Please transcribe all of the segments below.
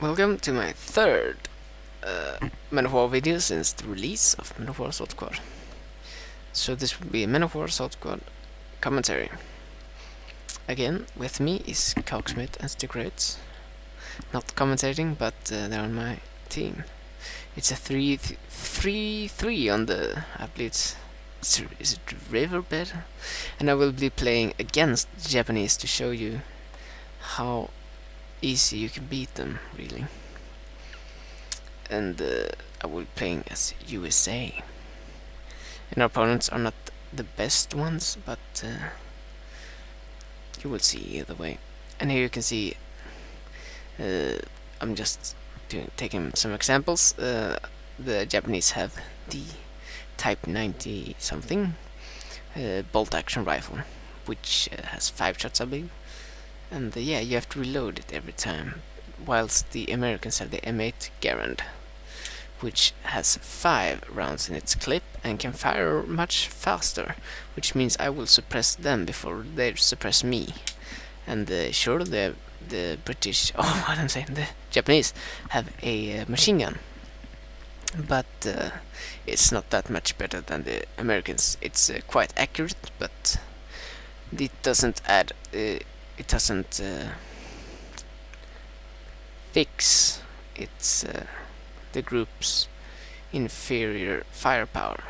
Welcome to my third Man of War video since the release of Man of War Assault Squad. So this will be a Man of War Assault Squad commentary. Again, with me is Cogsmith and Stickrates. Not commentating, but they're on my team. It's a 3-3 on the, I believe is it Riverbed? And I will be playing against the Japanese to show you how easy you can beat them, really. And I will be playing as USA. And our opponents are not the best ones, but you will see either way. And here you can see I'm just taking some examples. The Japanese have the Type 90 something bolt action rifle, which has 5 shots, I believe. And yeah, you have to reload it every time, whilst the Americans have the M8 Garand, which has 5 rounds in its clip and can fire much faster, which means I will suppress them before they suppress me. And sure, the British, oh, what I'm saying, the Japanese have a machine gun, but it's not that much better than the Americans. It's quite accurate, but it doesn't add. It doesn't fix its the group's inferior firepower.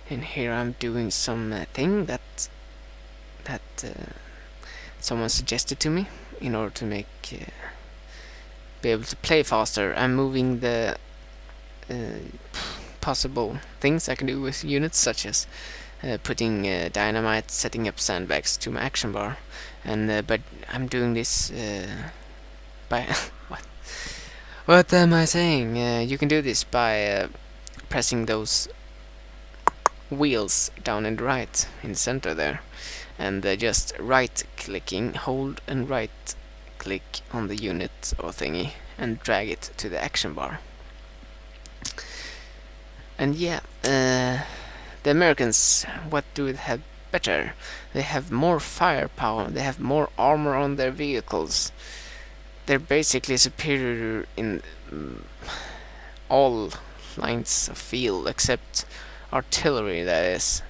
And here I'm doing some thing that someone suggested to me in order to make be able to play faster. I'm moving the possible things I can do with units, such as putting dynamite, setting up sandbags to my action bar, and but I'm doing this by what am I saying? You can do this by pressing those wheels down in the right, in the center there, and just right-clicking, hold and right-click on the unit or thingy, and drag it to the action bar. And yeah, the Americans, what do they have better? They have more firepower, they have more armor on their vehicles. They're basically superior in all lines of field except artillery, that is.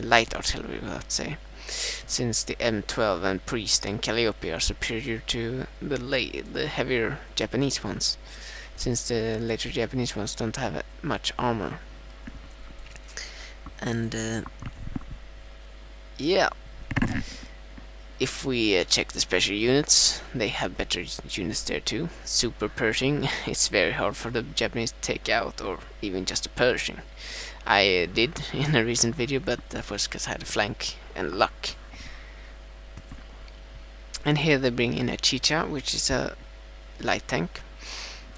Light artillery, let's say. Since the M12 and Priest and Calliope are superior to the heavier Japanese ones, since the later Japanese ones don't have much armor. And yeah, if we check the special units, they have better units there too. Super Pershing, it's very hard for the Japanese to take out, or even just a Pershing. I did in a recent video, but that was because I had a flank and luck. And here they bring in a Chicha, which is a light tank,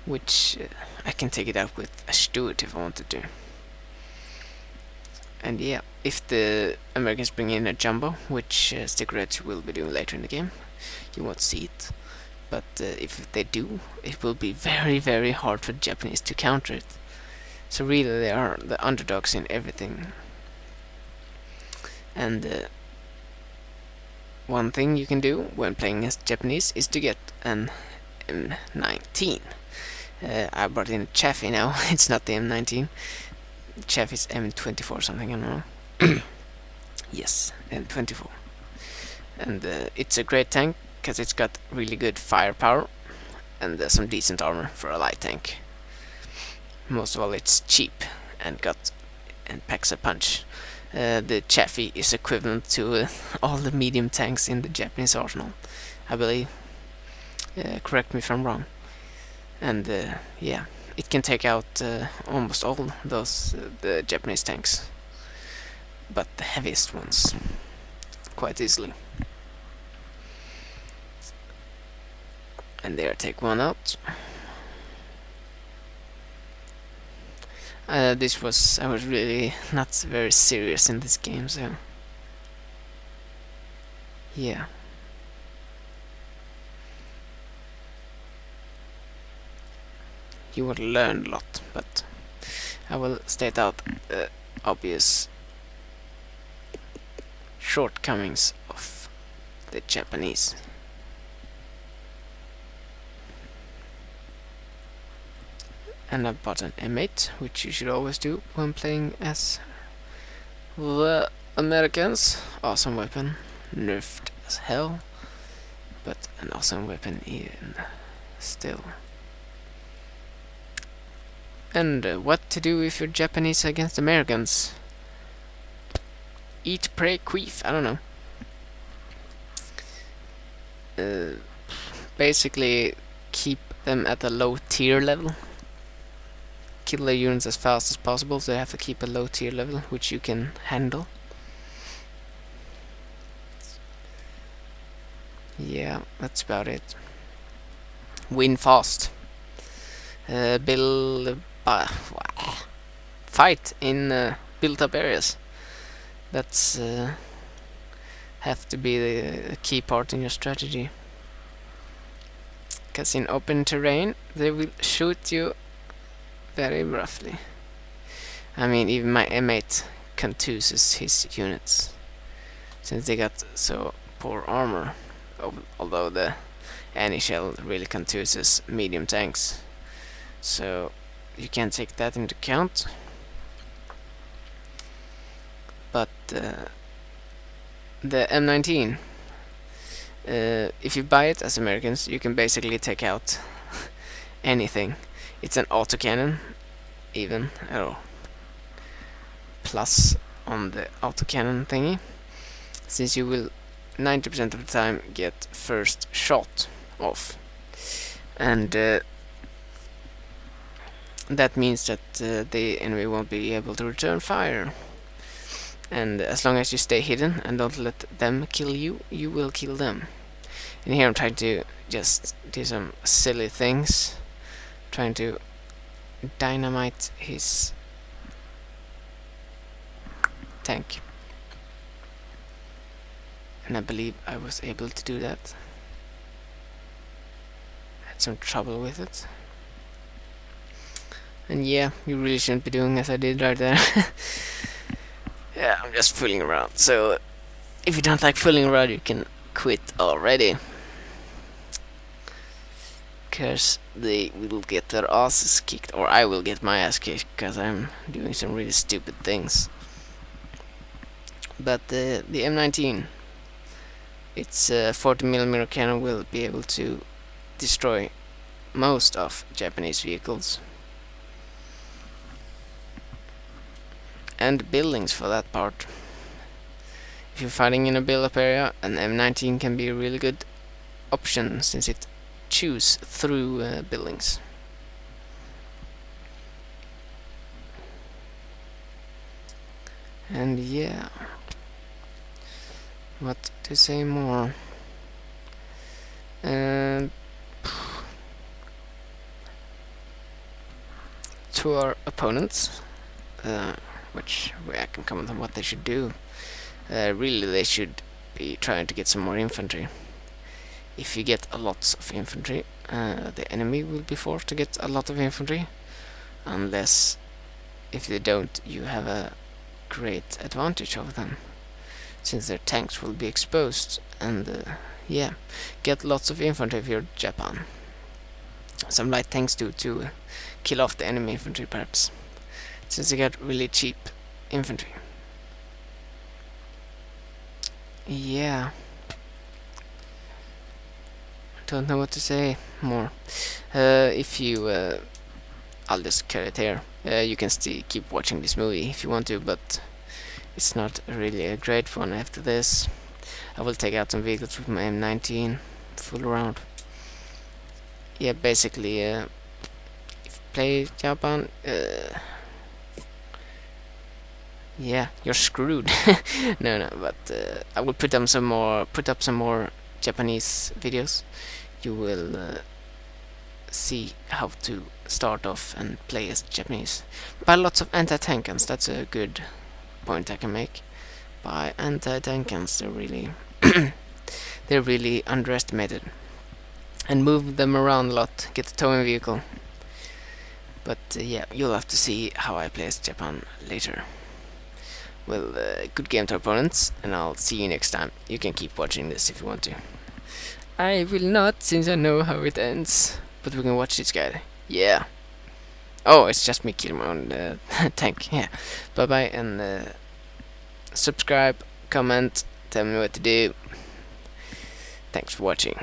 which I can take it out with a Stuart if I wanted to. And yeah, if the Americans bring in a Jumbo, which Stickrates will be doing later in the game, you won't see it. But if they do, it will be very, very hard for the Japanese to counter it. So really, they are the underdogs in everything. And one thing you can do when playing against Japanese is to get an M19. I brought in a Chaffee now. It's not the M19. Chaffee is M24 something, I don't know. Yes, M24. And it's a great tank because it's got really good firepower and some decent armor for a light tank. Most of all, it's cheap and packs a punch. The Chaffee is equivalent to all the medium tanks in the Japanese arsenal, I believe. Correct me if I'm wrong. And yeah, it can take out almost all those the Japanese tanks, but the heaviest ones quite easily. And there, take one out. I was really not very serious in this game, so yeah. You will learn a lot, but I will state out obvious shortcomings of the Japanese. And I've bought an M8, which you should always do when playing as the Americans. Awesome weapon, nerfed as hell, but an awesome weapon even still. And what to do if you're Japanese against Americans? Eat, pray, queef, I don't know. Basically keep them at a low tier level. Kill their units as fast as possible, so they have to keep a low tier level, which you can handle. Yeah, that's about it. Win fast. Fight in built-up areas. That's have to be the key part in your strategy. Because in open terrain, they will shoot you very roughly. I mean, even my M8 contuses his units, since they got so poor armor. Although the anti-shell really contuses medium tanks, so you can take that into account. But the M19, if you buy it as Americans, you can basically take out anything. It's an autocannon, even, or plus on the autocannon thingy, since you will 90% of the time get first shot off. And that means that the enemy won't be able to return fire. And as long as you stay hidden and don't let them kill you, you will kill them. And here I'm trying to just do some silly things, trying to dynamite his tank. And I believe I was able to do that. Had some trouble with it. And yeah, you really shouldn't be doing as I did right there. Yeah, I'm just fooling around. So if you don't like fooling around, you can quit already. Because they will get their asses kicked, or I will get my ass kicked, because I'm doing some really stupid things. But the M19, its 40mm cannon will be able to destroy most of Japanese vehicles. And buildings, for that part. If you're fighting in a build-up area, an M19 can be a really good option, since it chews through buildings. And yeah, what to say more? To our opponents, which way I can comment on what they should do. Really, they should be trying to get some more infantry. If you get a lot of infantry, the enemy will be forced to get a lot of infantry, unless if they don't, you have a great advantage over them, since their tanks will be exposed. And yeah, get lots of infantry if you're Japan. Some light tanks to kill off the enemy infantry, perhaps, since they got really cheap infantry. Yeah, don't know what to say more. If you I'll just cut it here. You can still keep watching this movie if you want to, but it's not really a great one after this. I will take out some vehicles with my M19, fool around. Yeah, basically, if you play Japan, yeah, you're screwed. No, but I will put up some more Japanese videos. You will see how to start off and play as Japanese. Buy lots of anti-tank guns. That's a good point I can make. Buy anti-tank guns. They're really they're really underestimated. And move them around a lot. Get a towing vehicle. But yeah, you'll have to see how I play as Japan later. Well, good game to opponents, and I'll see you next time. You can keep watching this if you want to. I will not, since I know how it ends. But we can watch this guy. Yeah. Oh, it's just me killing my own tank. Yeah. Bye bye, and subscribe, comment, tell me what to do. Thanks for watching.